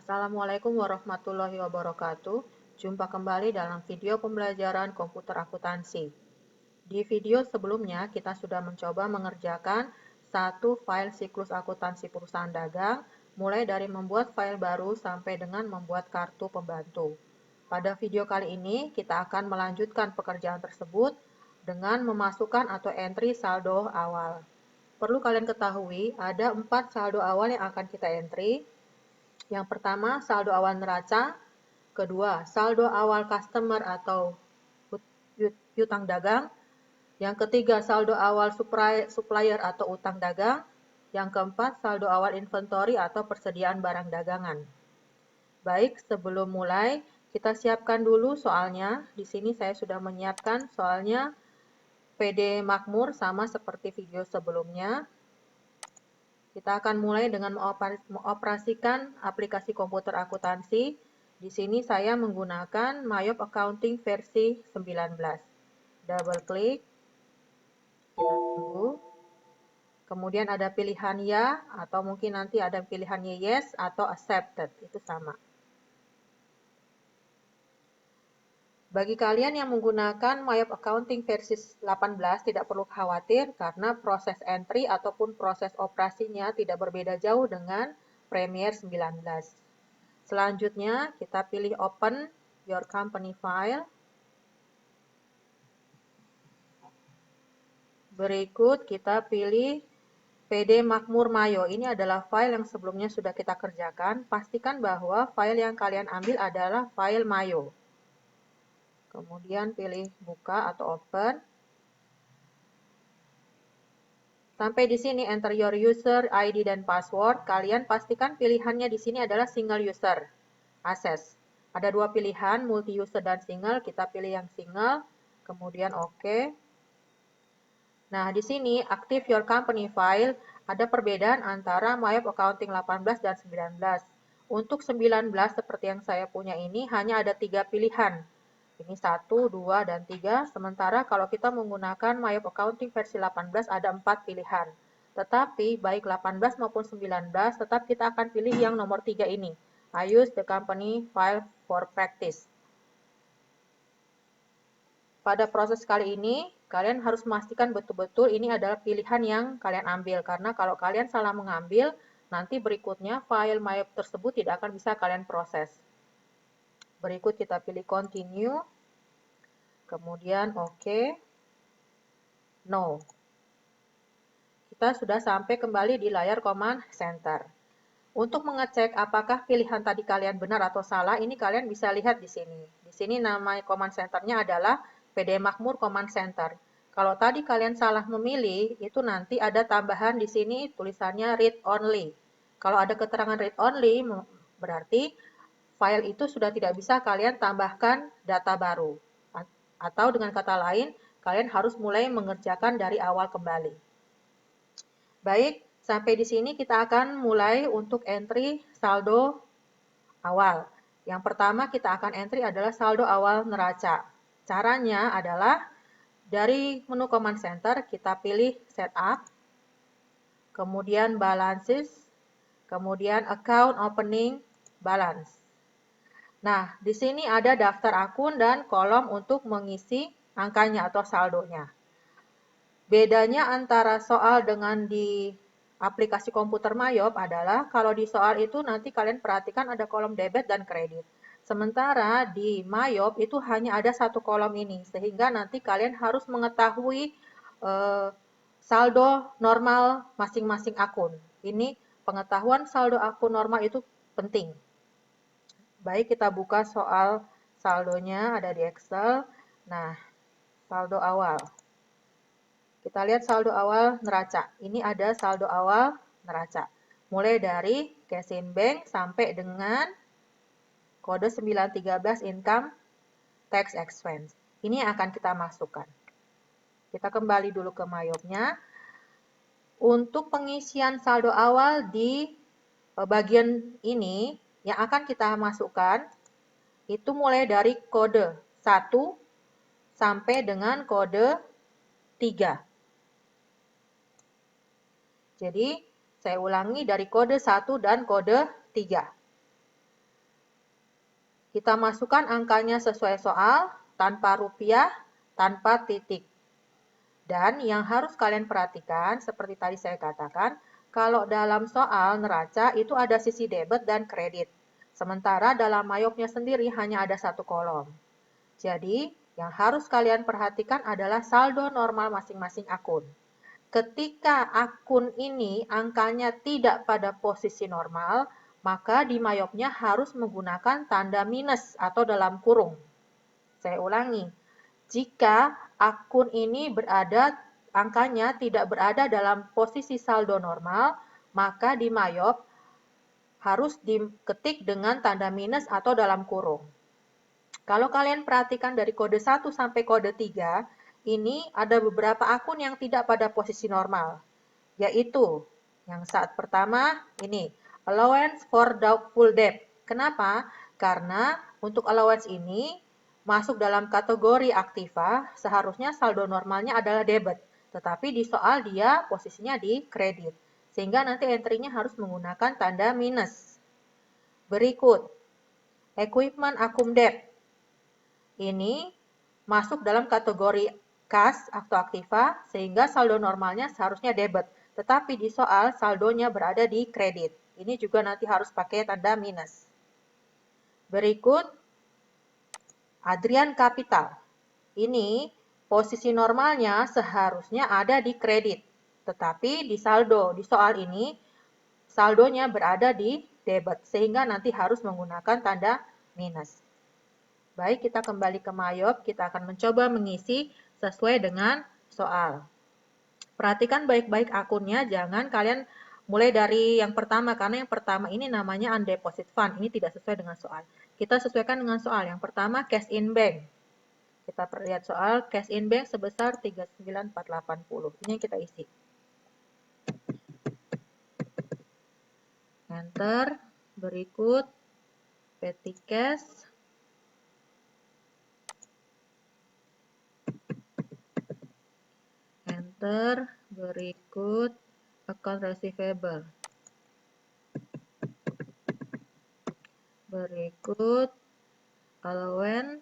Assalamualaikum warahmatullahi wabarakatuh. Jumpa kembali dalam video pembelajaran komputer akuntansi. Di video sebelumnya, kita sudah mencoba mengerjakan satu file siklus akuntansi perusahaan dagang, mulai dari membuat file baru sampai dengan membuat kartu pembantu. Pada video kali ini, kita akan melanjutkan pekerjaan tersebut dengan memasukkan atau entry saldo awal. Perlu kalian ketahui, ada 4 saldo awal yang akan kita entry. Yang pertama, saldo awal neraca. Kedua, saldo awal customer atau utang dagang. Yang ketiga, saldo awal supplier atau utang dagang. Yang keempat, saldo awal inventory atau persediaan barang dagangan. Baik, sebelum mulai, kita siapkan dulu soalnya. Di sini saya sudah menyiapkan soalnya PD Makmur sama seperti video sebelumnya. Kita akan mulai dengan mengoperasikan aplikasi komputer akuntansi. Di sini saya menggunakan Mayop Accounting versi 19. Double klik. Kita tunggu. Kemudian ada pilihan ya, atau mungkin nanti ada pilihannya yes atau accepted. Itu sama. Bagi kalian yang menggunakan Mayop Accounting versi 18, tidak perlu khawatir karena proses entry ataupun proses operasinya tidak berbeda jauh dengan Premiere 19. Selanjutnya, kita pilih Open Your Company File. Berikut kita pilih PD Makmur Mayo. Ini adalah file yang sebelumnya sudah kita kerjakan. Pastikan bahwa file yang kalian ambil adalah file Mayo. Kemudian pilih buka atau open. Sampai di sini enter your user, ID, dan password. Kalian pastikan pilihannya di sini adalah single user access. Ada dua pilihan, multi user dan single. Kita pilih yang single. Kemudian OK. Nah, di sini active your company file. Ada perbedaan antara Mayop Accounting 18 dan 19. Untuk 19 seperti yang saya punya ini hanya ada 3 pilihan. Ini 1, 2, dan 3. Sementara kalau kita menggunakan Mayop Accounting versi 18 ada 4 pilihan. Tetapi baik 18 maupun 19 tetap kita akan pilih yang nomor 3 ini. I use the company file for practice. Pada proses kali ini, kalian harus memastikan betul-betul ini adalah pilihan yang kalian ambil. Karena kalau kalian salah mengambil, nanti berikutnya file Mayop tersebut tidak akan bisa kalian proses. Berikut kita pilih continue. Kemudian OK. No. Kita sudah sampai kembali di layar command center. Untuk mengecek apakah pilihan tadi kalian benar atau salah, ini kalian bisa lihat di sini. Di sini nama command centernya adalah PD Makmur Command Center. Kalau tadi kalian salah memilih, itu nanti ada tambahan di sini tulisannya read only. Kalau ada keterangan read only, berarti file itu sudah tidak bisa kalian tambahkan data baru. Atau dengan kata lain, kalian harus mulai mengerjakan dari awal kembali. Baik, sampai di sini kita akan mulai untuk entry saldo awal. Yang pertama kita akan entry adalah saldo awal neraca. Caranya adalah dari menu command center kita pilih setup, kemudian balances, kemudian account opening balance. Nah, di sini ada daftar akun dan kolom untuk mengisi angkanya atau saldonya. Bedanya antara soal dengan di aplikasi komputer Mayop adalah kalau di soal itu nanti kalian perhatikan ada kolom debit dan kredit. Sementara di Mayop itu hanya ada satu kolom ini, sehingga nanti kalian harus mengetahui saldo normal masing-masing akun. Ini pengetahuan saldo akun normal itu penting. Baik, kita buka soal saldonya ada di Excel. Nah, saldo awal. Kita lihat saldo awal neraca. Ini ada saldo awal neraca. Mulai dari cash in bank sampai dengan kode 913 income tax expense. Ini yang akan kita masukkan. Kita kembali dulu ke Mayopnya. Untuk pengisian saldo awal di bagian ini yang akan kita masukkan itu mulai dari kode 1 sampai dengan kode 3. Jadi, saya ulangi dari kode 1 dan kode 3. Kita masukkan angkanya sesuai soal, tanpa rupiah, tanpa titik. Dan yang harus kalian perhatikan, seperti tadi saya katakan, kalau dalam soal neraca itu ada sisi debit dan kredit. Sementara dalam mayopnya sendiri hanya ada satu kolom. Jadi, yang harus kalian perhatikan adalah saldo normal masing-masing akun. Ketika akun ini angkanya tidak pada posisi normal, maka di mayopnya harus menggunakan tanda minus atau dalam kurung. Saya ulangi, jika akun ini angkanya tidak berada dalam posisi saldo normal, maka di mayop harus diketik dengan tanda minus atau dalam kurung. Kalau kalian perhatikan dari kode 1 sampai kode 3, ini ada beberapa akun yang tidak pada posisi normal, yaitu yang saat pertama ini, allowance for doubtful debt. Kenapa? Karena untuk allowance ini masuk dalam kategori aktiva, seharusnya saldo normalnya adalah debit, tetapi di soal dia posisinya di kredit, sehingga nanti entry-nya harus menggunakan tanda minus. Berikut, equipment accum debt. Ini masuk dalam kategori kas atau aktiva, sehingga saldo normalnya seharusnya debit, tetapi di soal saldonya berada di kredit. Ini juga nanti harus pakai tanda minus. Berikut, Adrian Capital. Ini posisi normalnya seharusnya ada di kredit, tetapi di saldo, di soal ini saldonya berada di debit, sehingga nanti harus menggunakan tanda minus. Baik, kita kembali ke mayop, kita akan mencoba mengisi sesuai dengan soal. Perhatikan baik-baik akunnya, jangan kalian mulai dari yang pertama, karena yang pertama ini namanya undeposit fund, ini tidak sesuai dengan soal. Kita sesuaikan dengan soal. Yang pertama, cash in bank. Kita lihat soal, cash in bank sebesar 39.480. Ini yang kita isi. Enter, berikut, petty cash. Enter, berikut account receivable. Berikut allowance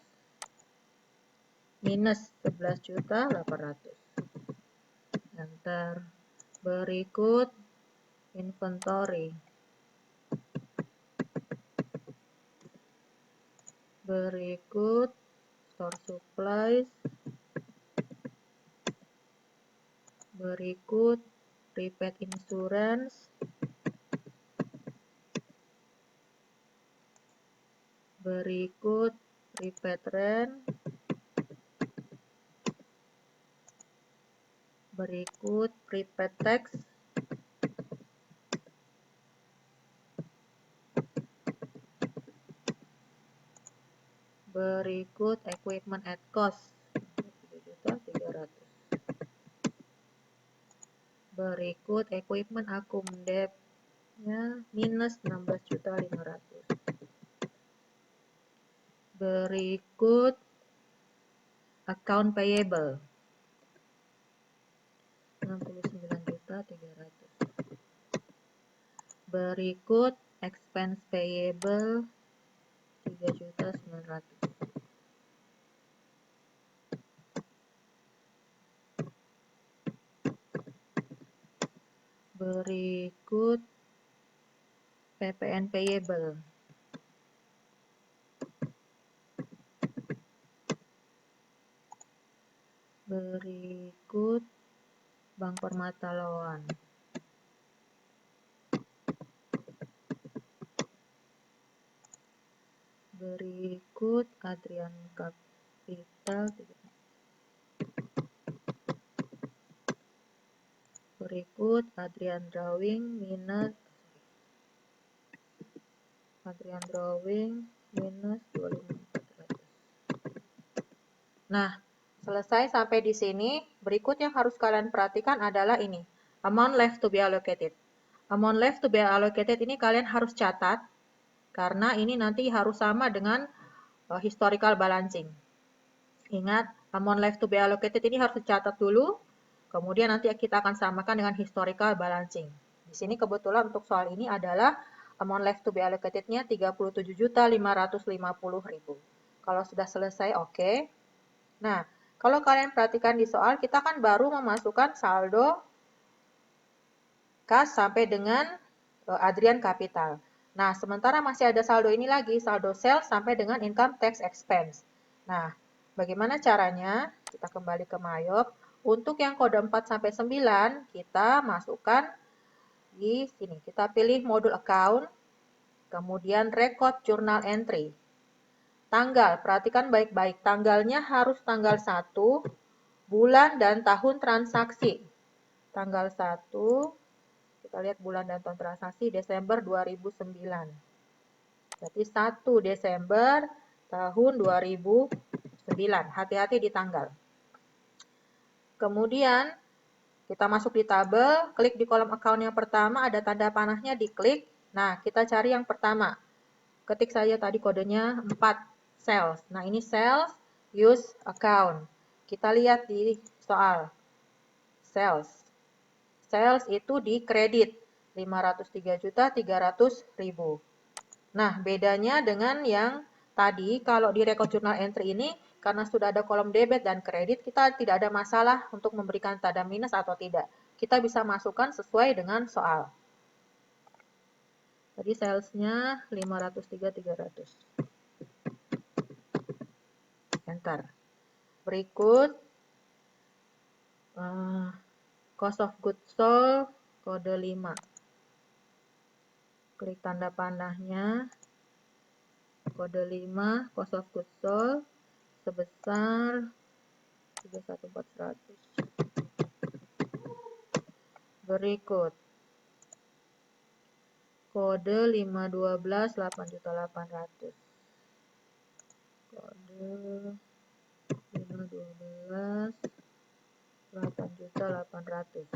minus 11.800. Enter. Berikut inventory. Berikut store supplies. Berikut prepaid insurance. Berikut prepaid rent. Berikut prepaid tax. Berikut equipment at cost 3.300. Berikut equipment accum debt-nya minus 16.500. Berikut account payable 69.300. Berikut expense payable 3.900. Berikut PPN payable. Berikut Bank Permata Loan. Berikut Adrian Capital. Berikut Adrian Drawing minus 25.400. Nah, selesai sampai di sini. Berikut yang harus kalian perhatikan adalah ini, amount left to be allocated. Amount left to be allocated ini kalian harus catat, karena ini nanti harus sama dengan historical balancing. Ingat, amount left to be allocated ini harus dicatat dulu, kemudian nanti kita akan samakan dengan historical balancing. Di sini kebetulan untuk soal ini adalah amount left to be allocated-nya 37.550.000. Kalau sudah selesai, oke. Nah, kalau kalian perhatikan di soal, kita kan baru memasukkan saldo kas sampai dengan Adrian Capital. Nah, sementara masih ada saldo ini lagi, saldo sales sampai dengan income tax expense. Nah, bagaimana caranya? Kita kembali ke Mayop. Untuk yang kode 4 sampai 9, kita masukkan di sini. Kita pilih modul account, kemudian record journal entry. Tanggal, perhatikan baik-baik. Tanggalnya harus tanggal 1, bulan dan tahun transaksi. Tanggal 1, kita lihat bulan dan tahun transaksi Desember 2009. Berarti 1 Desember tahun 2009. Hati-hati di tanggal. Kemudian kita masuk di tabel, klik di kolom account yang pertama, ada tanda panahnya, diklik. Nah, kita cari yang pertama. Ketik saja tadi kodenya 4 sales. Nah, ini sales use account. Kita lihat di soal. Sales. Sales itu di kredit 503.300.000. Nah, bedanya dengan yang tadi, kalau di record journal entry ini, karena sudah ada kolom debit dan kredit, kita tidak ada masalah untuk memberikan tanda minus atau tidak. Kita bisa masukkan sesuai dengan soal. Tadi salesnya 503.300. Enter. Berikut, cost of goods sold, kode 5. Klik tanda panahnya, kode 5, cost of goods sold, sebesar 31400. Berikut, kode 512 8.800. Kode 512 8.800.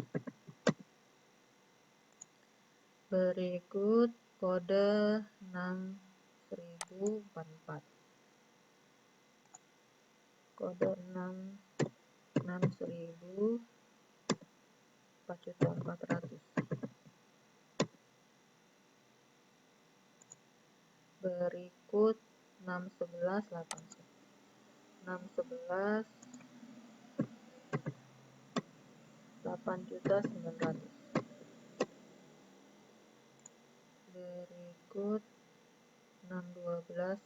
Berikut kode 6044. Kode 6000 4.400. Berikut 611 8.900. Berikut 612 4950.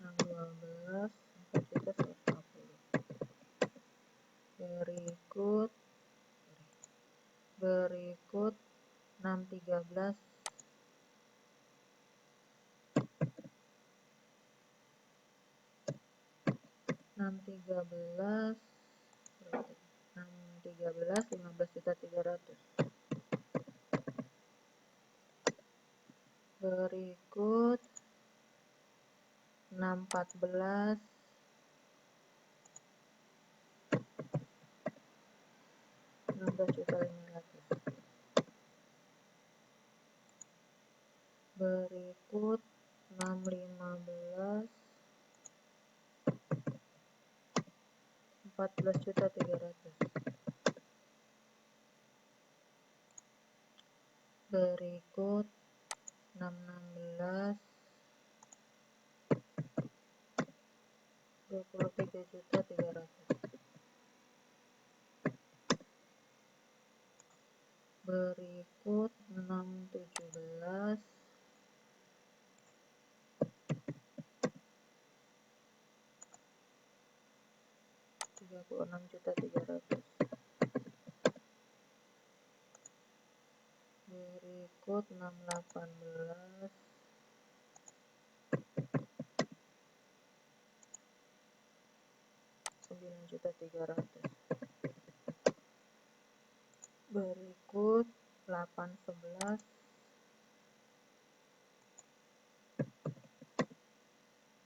612 4.150. Berikut 613 15.300. Berikut 614 16.500. Berikut 615 14.300. Berikut 616 23.300. Berikut 617 36.300. Berikut 618 9.300. Berikut 811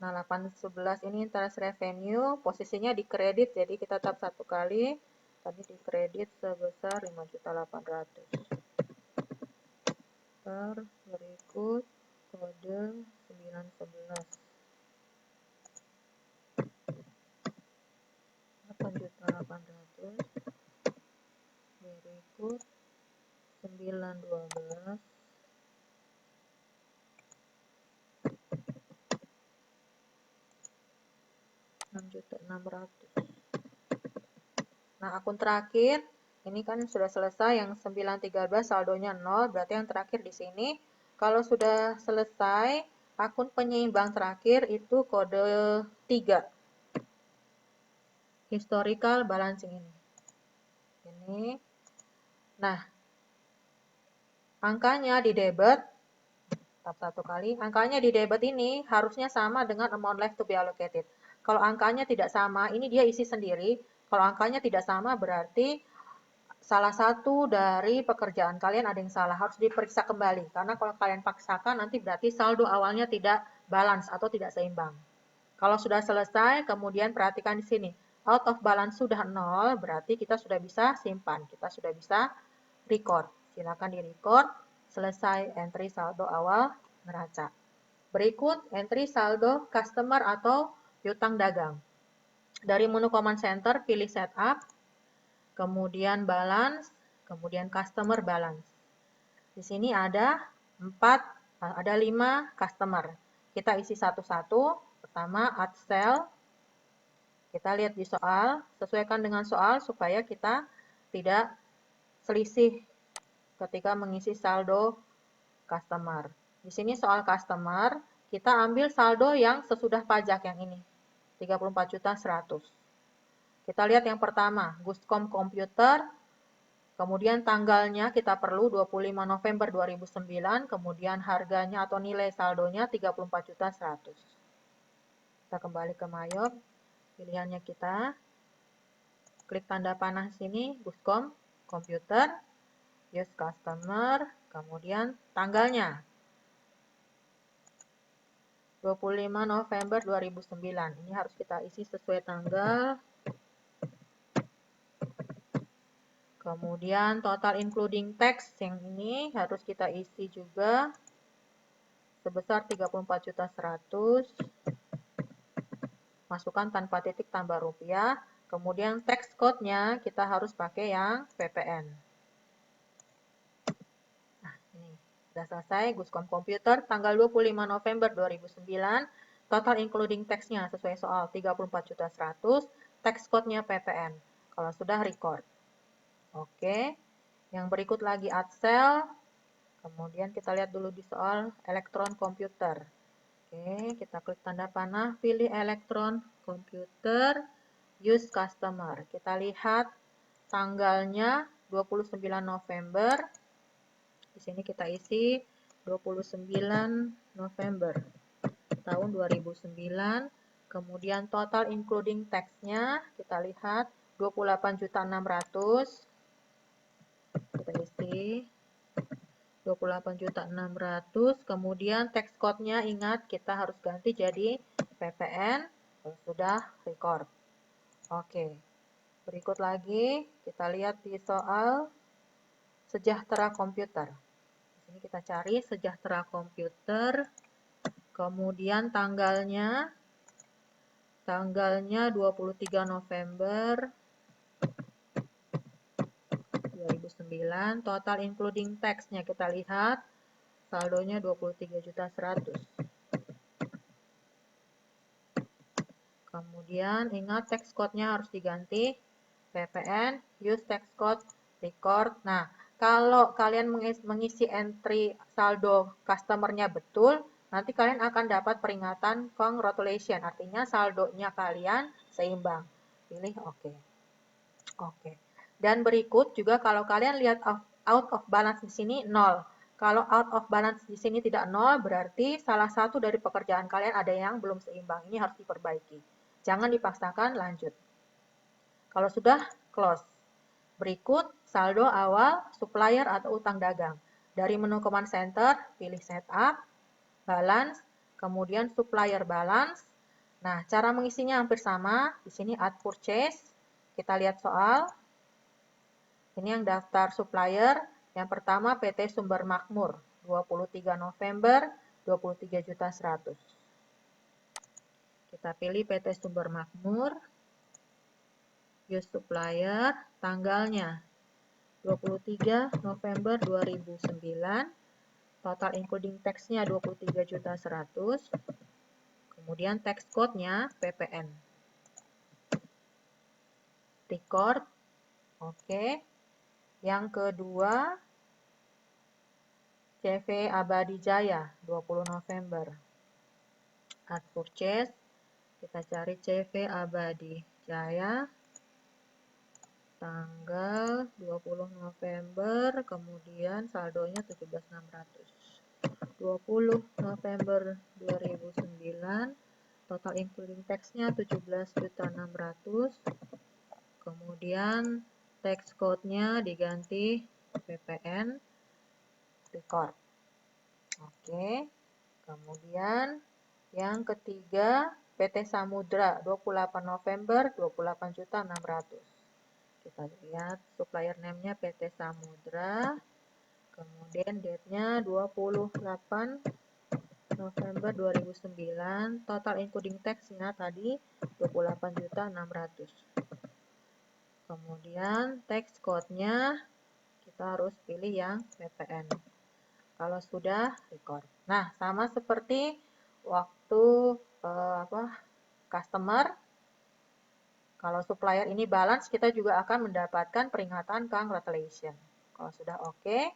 Nah, 811 ini interest revenue, posisinya di kredit, jadi kita tap satu kali. Tadi di kredit sebesar 5.800. Berikut kode 911 8.800. Berikut 12. Rp6.600.000. Nah, akun terakhir, ini kan sudah selesai, yang 913 saldonya 0, berarti yang terakhir di sini. Kalau sudah selesai, akun penyeimbang terakhir itu kode 3. Historical balancing ini. Nah, angkanya di debit, tahap 1 kali, angkanya di debit ini harusnya sama dengan amount left to be allocated. Kalau angkanya tidak sama, ini dia isi sendiri. Kalau angkanya tidak sama berarti salah satu dari pekerjaan kalian ada yang salah, harus diperiksa kembali. Karena kalau kalian paksakan nanti berarti saldo awalnya tidak balance atau tidak seimbang. Kalau sudah selesai, kemudian perhatikan di sini. Out of balance sudah 0, berarti kita sudah bisa simpan. Kita sudah bisa record. Silakan di-record. Selesai entry saldo awal neraca. Berikut entry saldo customer atau piutang dagang. Dari menu Command Center, pilih Setup, kemudian Balance, kemudian Customer Balance. Di sini ada 5 customer. Kita isi satu-satu. Pertama, add sell. Kita lihat di soal, sesuaikan dengan soal supaya kita tidak selisih ketika mengisi saldo customer. Di sini soal customer, kita ambil saldo yang sesudah pajak yang ini. 34.100.000. Kita lihat yang pertama, Guscom Computer, kemudian tanggalnya kita perlu 25 November 2009, kemudian harganya atau nilai saldonya 34.100.000. Kita kembali ke Mayop, pilihannya kita, klik tanda panah sini, Guscom Computer, use customer, kemudian tanggalnya. 25 November 2009. Ini harus kita isi sesuai tanggal. Kemudian total including tax yang ini harus kita isi juga sebesar 34.100.000. Masukkan tanpa titik tambah rupiah. Kemudian tax code-nya kita harus pakai yang PPN. Nah, ini sudah selesai. Guscom Computer tanggal 25 November 2009. Total including tax-nya sesuai soal 34.100.000. Tax code-nya PPN. Kalau sudah record. Oke, yang berikut lagi add cell, kemudian kita lihat dulu di soal elektron komputer. Oke, kita klik tanda panah, pilih elektron komputer, use customer. Kita lihat tanggalnya 29 November, di sini kita isi 29 November tahun 2009, kemudian total including tax-nya, kita lihat 28.600.000. Kita isi 28.600.000, kemudian tax code-nya ingat kita harus ganti jadi PPN. Sudah record. Oke, berikut lagi kita lihat di soal sejahtera komputer. Di sini kita cari sejahtera komputer, kemudian tanggalnya 23 November 2009, total including tax-nya kita lihat, saldonya 23.100.000. Kemudian ingat tax code-nya harus diganti, PPN, use tax code, record. Nah, kalau kalian mengisi entry saldo customer-nya betul, nanti kalian akan dapat peringatan congratulations, artinya saldonya kalian seimbang. Pilih OK. Oke. Dan berikut juga kalau kalian lihat out of balance di sini 0. Kalau out of balance di sini tidak 0, berarti salah satu dari pekerjaan kalian ada yang belum seimbang. Ini harus diperbaiki. Jangan dipaksakan, lanjut. Kalau sudah, close. Berikut saldo awal supplier atau utang dagang. Dari menu Command Center, pilih Setup, Balance, kemudian Supplier Balance. Nah, cara mengisinya hampir sama. Di sini Add Purchase. Kita lihat soal. Ini yang daftar supplier. Yang pertama PT Sumber Makmur, 23 November, 23.100.000. Kita pilih PT Sumber Makmur. Use supplier, tanggalnya 23 November 2009. Total including tax-nya 23.100.000. Kemudian tax code-nya PPN. Record. Oke. Yang kedua, CV Abadi Jaya 20 November. Add purchase. Kita cari CV Abadi Jaya. Tanggal 20 November, kemudian saldonya 17.600. 20 November 2009, total including tax-nya 17.600.000. Kemudian tax code-nya diganti PPN, record. Oke. Kemudian yang ketiga, PT Samudra 28 November 28.600.000. Kita lihat supplier name-nya PT Samudra. Kemudian date-nya 28 November 2009. Total including tax-nya tadi 28.600.000. Kemudian tax code-nya kita harus pilih yang PPN. Kalau sudah, record. Nah, sama seperti waktu customer. Kalau supplier ini balance, kita juga akan mendapatkan peringatan congratulations. Kalau sudah oke.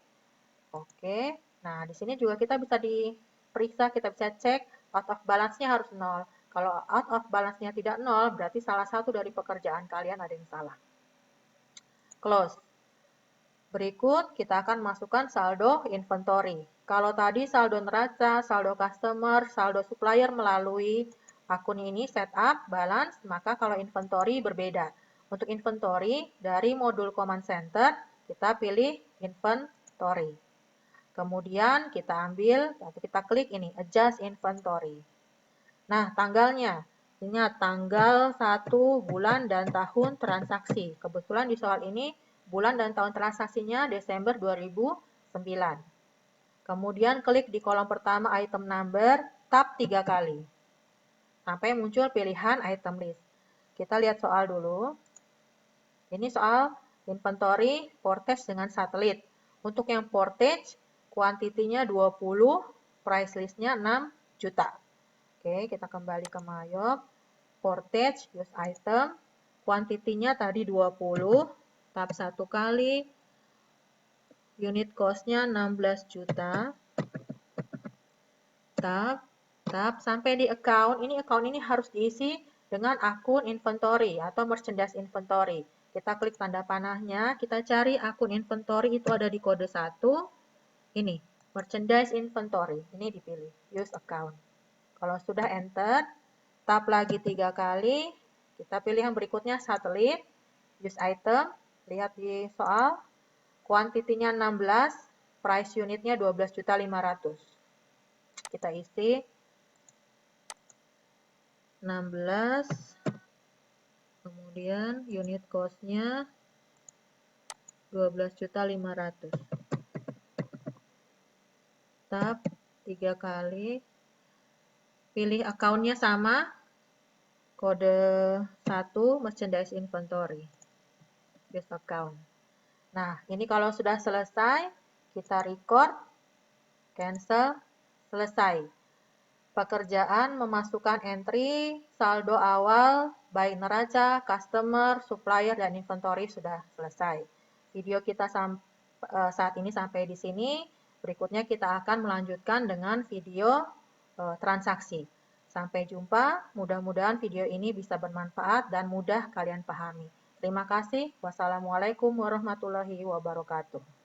Nah, di sini juga kita bisa diperiksa, kita bisa cek out of balance-nya harus 0. Kalau out of balance-nya tidak 0, berarti salah satu dari pekerjaan kalian ada yang salah. Close. Berikut kita akan masukkan saldo inventory. Kalau tadi saldo neraca, saldo customer, saldo supplier melalui akun ini setup, balance, maka kalau inventory berbeda. Untuk inventory, dari modul command center, kita pilih inventory. Kemudian kita ambil, atau kita klik ini, adjust inventory. Nah, tanggalnya. Ingat, tanggal 1 bulan dan tahun transaksi. Kebetulan di soal ini, bulan dan tahun transaksinya Desember 2009. Kemudian klik di kolom pertama item number, tab 3 kali. Sampai muncul pilihan item list. Kita lihat soal dulu. Ini soal inventory portage dengan satelit. Untuk yang portage, kuantitinya 20, price listnya 6 juta. Oke, kita kembali ke Mayop. Portage, use item. Kuantitinya tadi 20, tab 1 kali. Unit cost-nya 16 juta. Tab, sampai di account. Account ini harus diisi dengan akun inventory atau merchandise inventory. Kita klik tanda panahnya, kita cari akun inventory itu ada di kode 1. Ini, merchandise inventory. Ini dipilih, use account. Kalau sudah enter, tab lagi 3 kali, kita pilih yang berikutnya satelit, use item, lihat di soal, kuantitinya 16, price unitnya 12.500.000. Kita isi 16, kemudian unit cost-nya 12.500.000. Tab 3 kali, pilih account-nya sama, kode 1 merchandise inventory, use account. Nah, ini kalau sudah selesai, kita record, cancel, selesai. Pekerjaan memasukkan entry, saldo awal, baik neraca, customer, supplier, dan inventory sudah selesai. Video kita saat ini sampai di sini. Berikutnya kita akan melanjutkan dengan video transaksi. Sampai jumpa, mudah-mudahan video ini bisa bermanfaat dan mudah kalian pahami. Terima kasih. Wassalamualaikum warahmatullahi wabarakatuh.